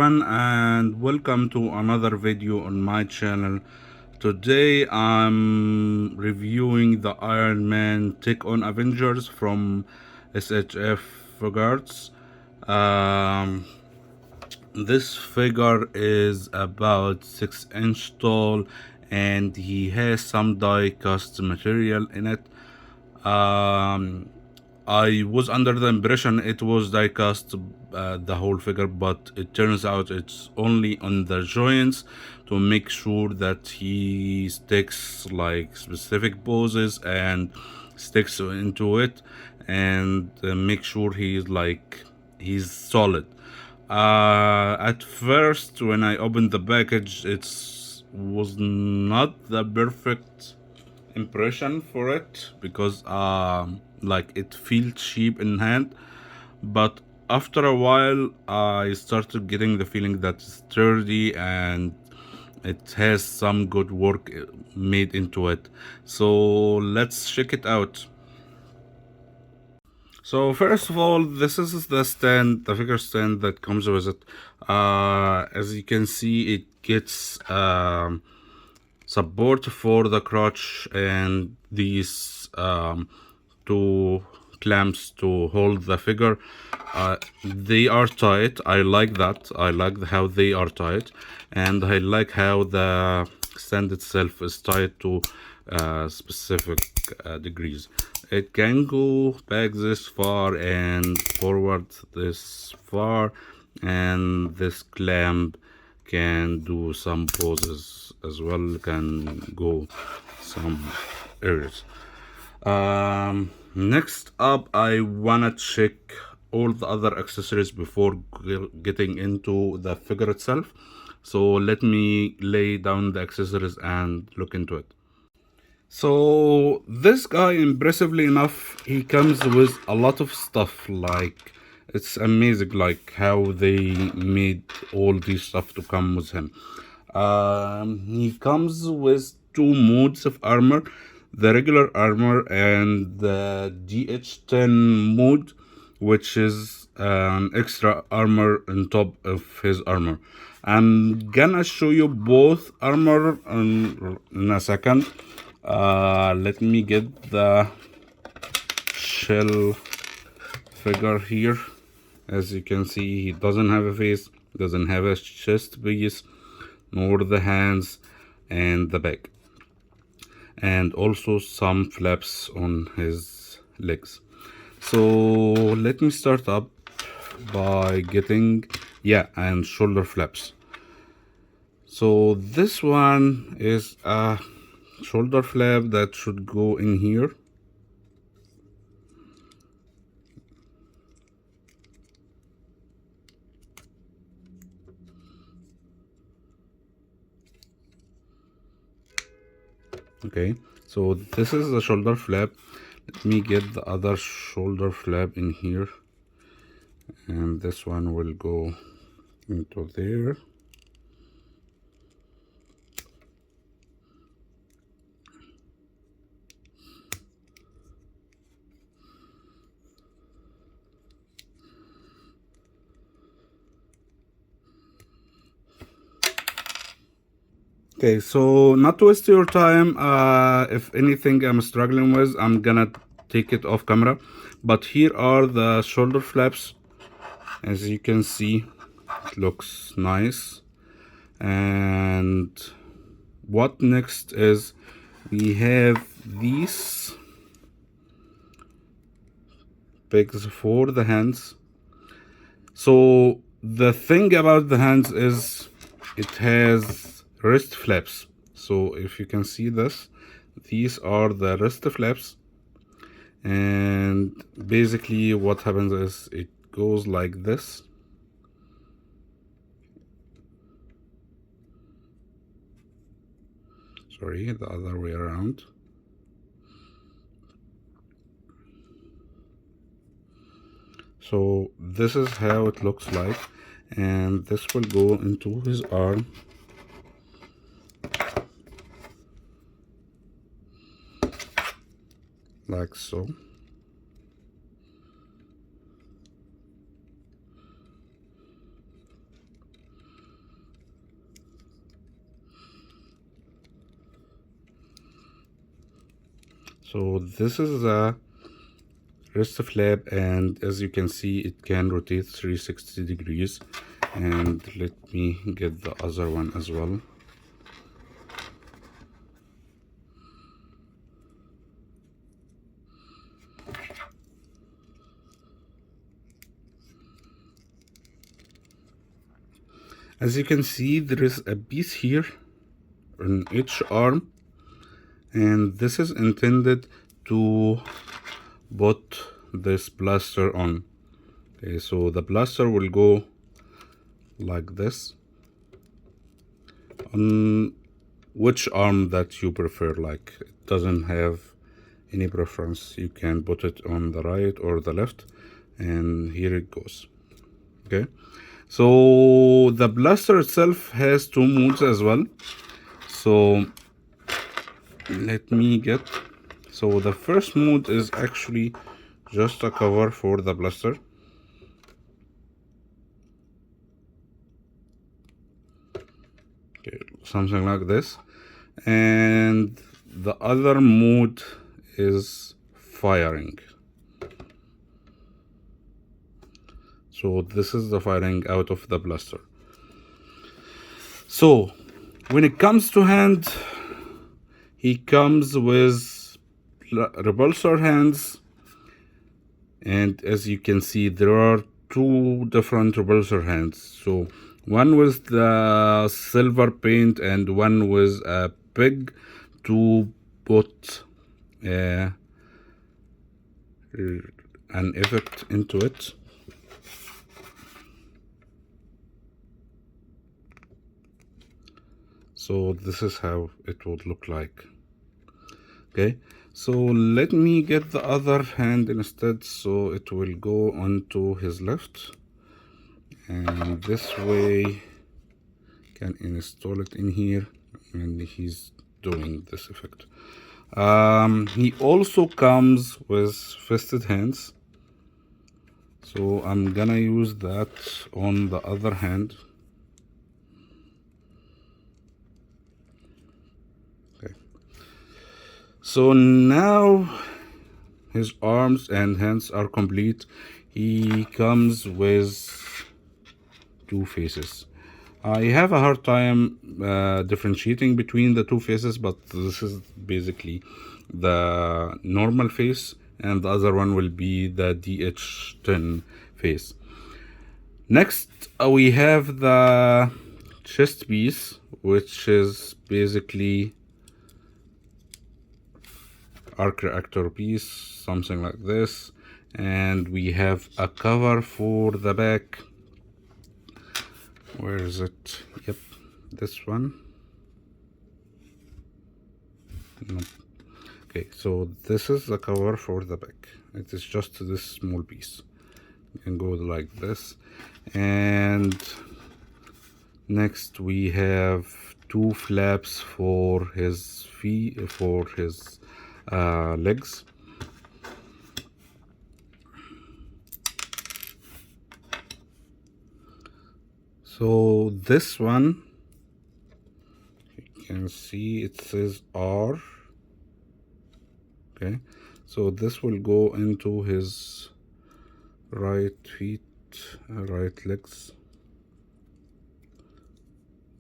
everyone, and welcome to another video on my channel. Today I'm reviewing the Iron Man Take on Avengers from S.H.Figuarts. Um, this figure is about 6-inch tall and he has some die cast material in it. I was under the impression it was diecast the whole figure, but it turns out it's only on the joints to make sure that he sticks like specific poses and sticks into it, and make sure he's solid. At first, when I opened the package, it was not the perfect impression for it because like it feels cheap in hand, but after a while I started getting the feeling that it's sturdy and it has some good work made into it. So let's check it out. So first of all, this is the stand, the figure stand that comes with it. As you can see, it gets support for the crotch and these two clamps to hold the figure. They are tight. I like that. I like how they are tight, and I like how the stand itself is tied to specific degrees. It can go back this far and forward this far, and this clamp can do some poses as well, can go some areas. Next up, I wanna check all the other accessories before getting into the figure itself. So let me lay down the accessories and look into it. So this guy, impressively enough, he comes with a lot of stuff. Like, it's amazing like how they made all this stuff to come with him. He comes with two modes of armor, the regular armor and the DH10 mode, which is extra armor on top of his armor. I'm gonna show you both armor in a second. Let me get the shell figure here. As you can see, he doesn't have a face, doesn't have a chest piece, nor the hands and the back, and also some flaps on his legs. So let me start up by getting, and shoulder flaps. So this one is a shoulder flap that should go in here. Okay, so this is the shoulder flap. Let me get the other shoulder flap in here, and this one will go into there. Okay, so not to waste your time, if anything I'm struggling with, I'm gonna take it off camera. But here are the shoulder flaps. As you can see, it looks nice. And what next is we have these pegs for the hands. So the thing about the hands is it has wrist flaps. So if you can see this, these are the wrist flaps, and basically what happens is it goes like this. Sorry, the other way around. So this is how it looks like, and this will go into his arm. Like so. So this is the wrist flap, and as you can see, it can rotate 360 degrees. And let me get the other one as well. As you can see, there is a piece here on each arm, and this is intended to put this blaster on. Okay, so the blaster will go like this on which arm that you prefer. Like, it doesn't have any preference. You can put it on the right or the left, and here it goes. Okay, so the blaster itself has 2 modes as well. So let me get, so the first mode is actually just a cover for the blaster. Okay, something like this. And the other mode is firing. So this is the firing out of the blaster. So when it comes to hand, he comes with repulsor hands, and as you can see, there are 2 different repulsor hands. So one with the silver paint and one with a pig to put an effect into it. So this is how it would look like. Okay, so let me get the other hand instead, so it will go onto his left, and this way can install it in here, and he's doing this effect. He also comes with fisted hands, so I'm gonna use that on the other hand. So now his arms and hands are complete. He comes with 2 faces. I have a hard time differentiating between the 2 faces, but this is basically the normal face, and the other one will be the DH10 face. Next, we have the chest piece, which is basically arc reactor piece, something like this, and we have a cover for the back. Where is it? Yep, this one. No. Okay, so this is the cover for the back. It is just this small piece. You can go like this. And next we have 2 flaps for his feet, for his legs. So this one, you can see it says R. Okay, so this will go into his right feet, right legs.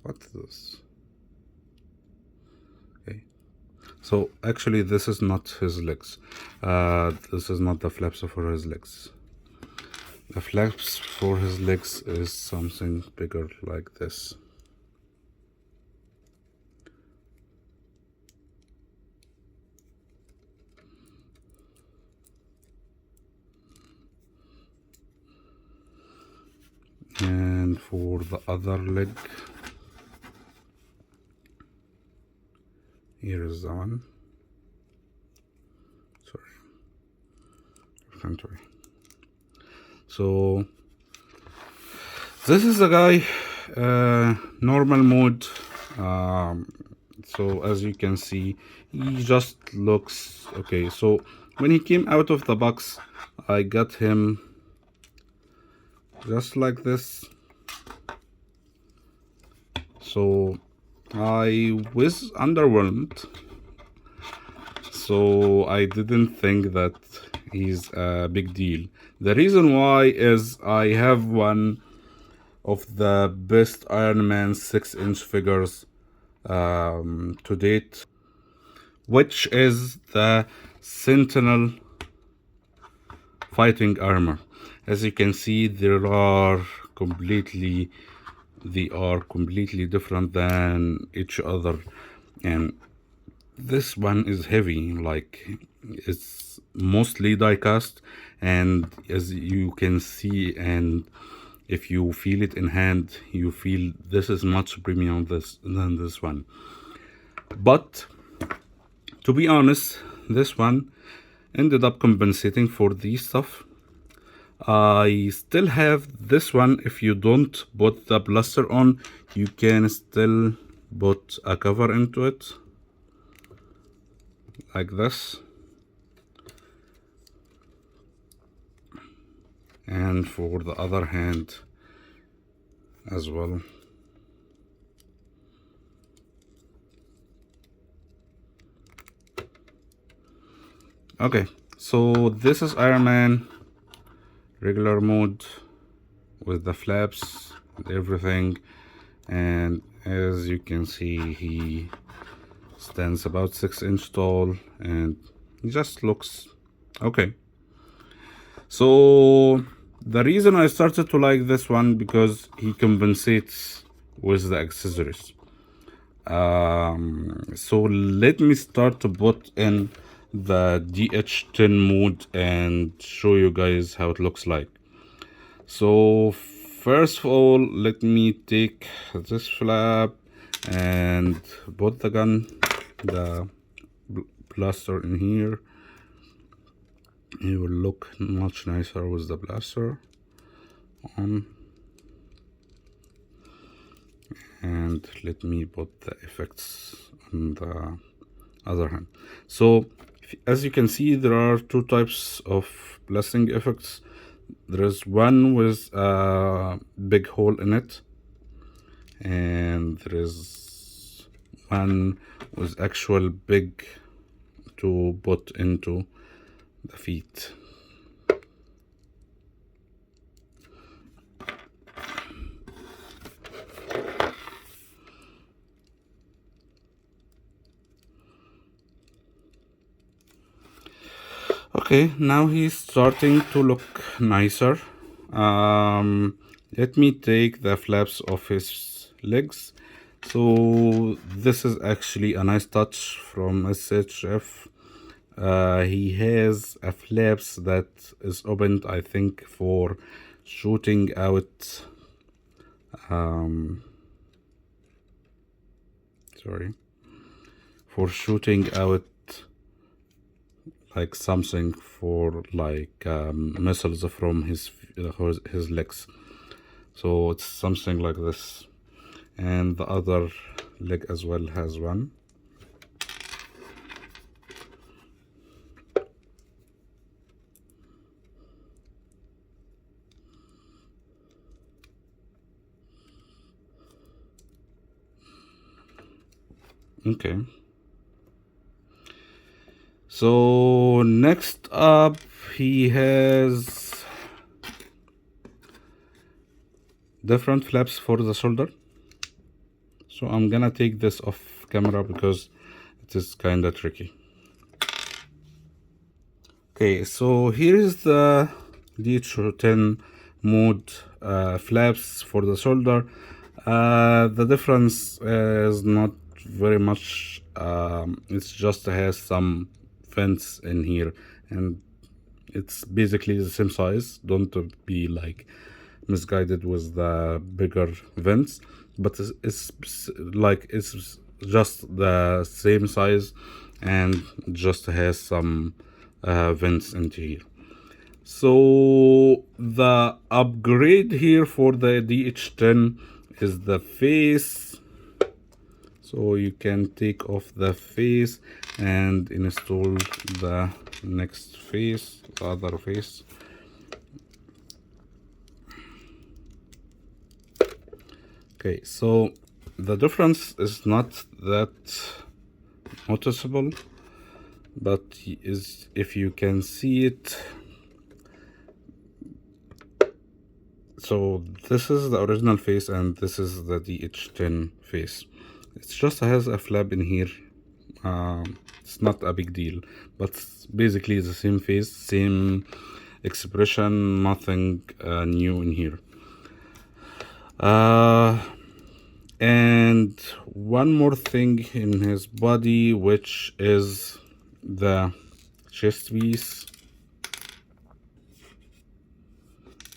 What's this? Okay, so actually this is not his legs. This is not the flaps for his legs. The flaps for his legs is something bigger like this. And for the other leg, here is the one. Sorry, inventory. So this is the guy, normal mode. So as you can see, he just looks okay. So when he came out of the box, I got him just like this. So I was underwhelmed. so I didn't think that he's a big deal. The reason why is I have one of the best Iron Man 6-inch figures to date, which is the Sentinel fighting armor. As you can see, they are completely different than each other, and this one is heavy, like it's mostly die cast, and as you can see, and if you feel it in hand, you feel this is much premium than this one. But to be honest, this one ended up compensating for these stuff. I still have this one. If you don't put the blaster on, you can still put a cover into it like this, and for the other hand as well. Okay, so this is Iron Man regular mode with the flaps and everything, and as you can see, he stands about 6-inch tall and just looks okay. So the reason I started to like this one, because he compensates with the accessories. So let me start to put in the DH10 mode and show you guys how it looks like. So first of all, let me take this flap and put the gun, the blaster in here. It will look much nicer with the blaster on. And let me put the effects on the other hand. So as you can see, there are two types of blasting effects. There is one with a big hole in it, and there is one with actual big to put into the feet. Okay, now he's starting to look nicer. Let me take the flaps off his legs. So this is actually a nice touch from S.H.F. He has a flaps that is opened, I think, for shooting out for shooting out like something for like missiles from his legs. So it's something like this, and the other leg as well has one. Okay. So next up, he has different flaps for the shoulder. So I'm gonna take this off camera because it is kinda tricky. Okay, so here is the DH10 mode flaps for the shoulder. The difference is not very much. It just has some vents in here, and it's basically the same size. Don't be like misguided with the bigger vents, but it's just the same size and just has some vents into here. So the upgrade here for the DH10 is the face. So you can take off the face and install the next face, the other face. Okay, so the difference is not that noticeable, but if you can see it, so this is the original face and this is the DH10 face. It just has a flap in here. It's not a big deal, but it's basically the same face, same expression, nothing new in here. And one more thing in his body, which is the chest piece.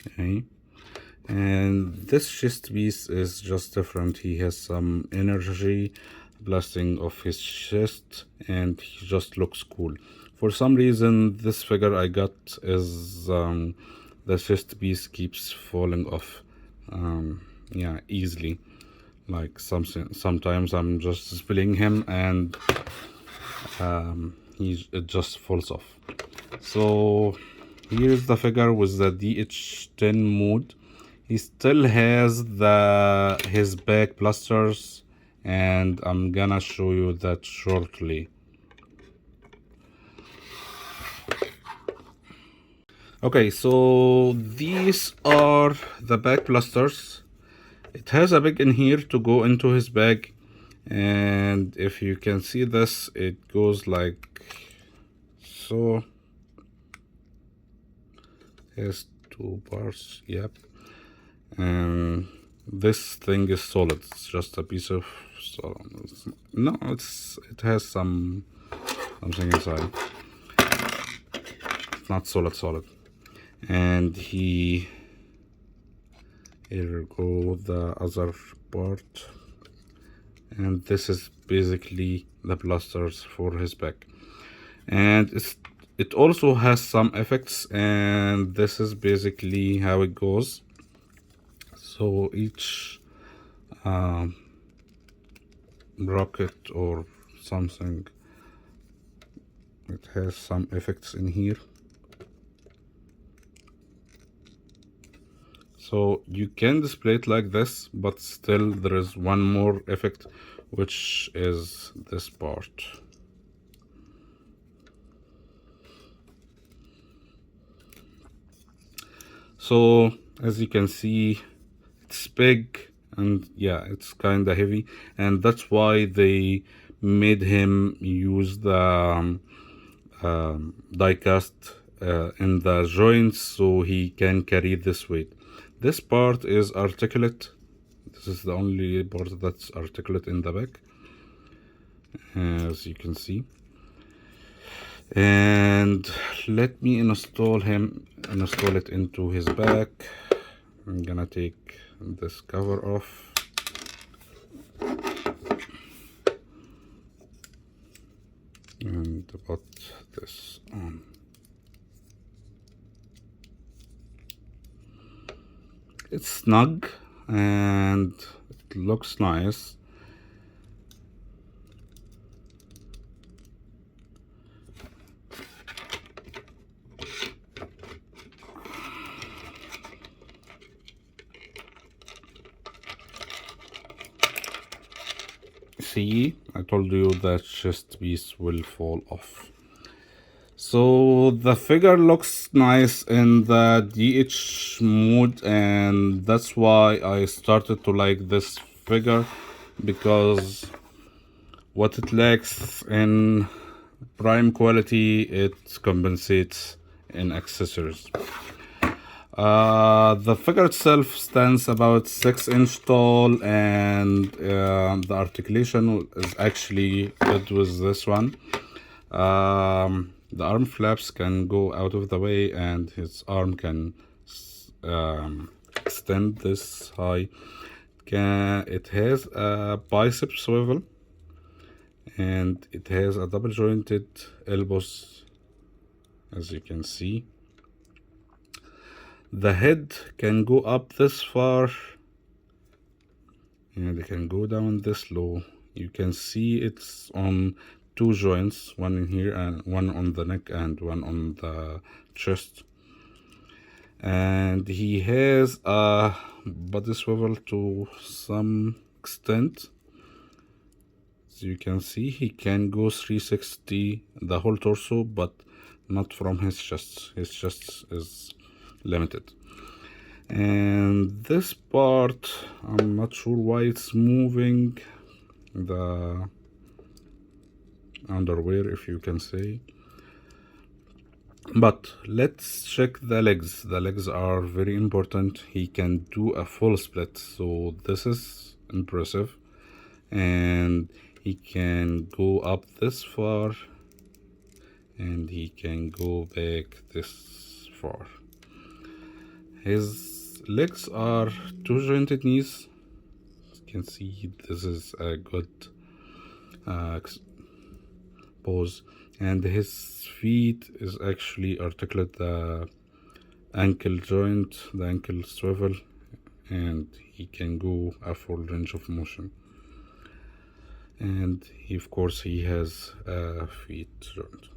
Okay, and this chest piece is just different. He has some energy blasting off his chest and he just looks cool. For some reason, this figure I got is the chest piece keeps falling off yeah, easily. Like sometimes I'm just spilling him and it just falls off. So here's the figure with the DH10 mode. He still has his back blasters, and I'm gonna show you that shortly. Okay, so these are the back blasters. It has a bag in here to go into his bag, and if you can see this, it goes like so. Has two bars, yep. And this thing is solid. It's just a piece of solid. No, it has something inside. It's not solid. And here go the other part, and this is basically the blasters for his back. And it also has some effects, and this is basically how it goes. So each rocket or something, it has some effects in here. So you can display it like this, but still there is one more effect, which is this part. So as you can see, it's big and yeah, it's kind of heavy, and that's why they made him use the diecast in the joints so he can carry this weight. This part is articulate. This is the only part that's articulate in the back, as you can see. And let me install it into his back. I'm gonna take this cover off. And put this on. It's snug and it looks nice. See, I told you that chest piece will fall off. So the figure looks nice in the DH mode, and that's why I started to like this figure, because what it lacks in prime quality, it compensates in accessories. The figure itself stands about 6-inch tall, and the articulation is actually good with this one. The arm flaps can go out of the way, and his arm can extend this high. It has a bicep swivel, and it has a double jointed elbows, as you can see. The head can go up this far, and it can go down this low. You can see it's on two joints, one in here and one on the neck and one on the chest. And he has a body swivel to some extent. you can see, he can go 360 the whole torso, but not from his chest. His chest is limited. And this part, I'm not sure why it's moving, the underwear, if you can say. But let's check the legs. The legs are very important. He can do a full split, so this is impressive. And he can go up this far, and he can go back this far. His legs are two jointed knees. You can see this is a good pose, and his feet is actually articulate, the ankle joint, the ankle swivel, and he can go a full range of motion. And he, of course, he has a feet joint,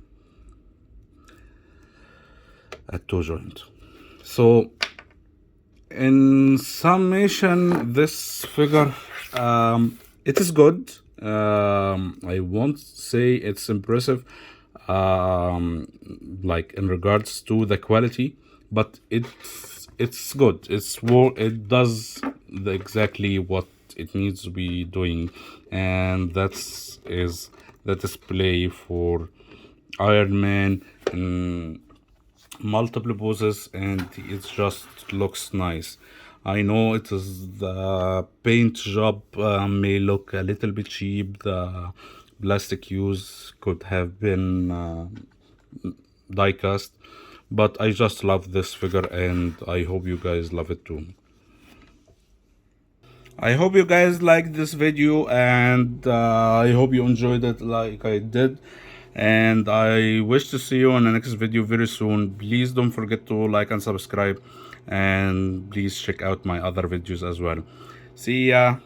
a toe joint. So in summation, this figure, it is good. I won't say it's impressive, like in regards to the quality, but it's good. It does exactly what it needs to be doing, and is the display for Iron Man in multiple poses, and it just looks nice. I know it is the paint job may look a little bit cheap. The plastic use could have been diecast, but I just love this figure, and I hope you guys love it too. I hope you guys liked this video, and I hope you enjoyed it like I did. And I wish to see you in the next video very soon. Please don't forget to like and subscribe, and please check out my other videos as well. See ya.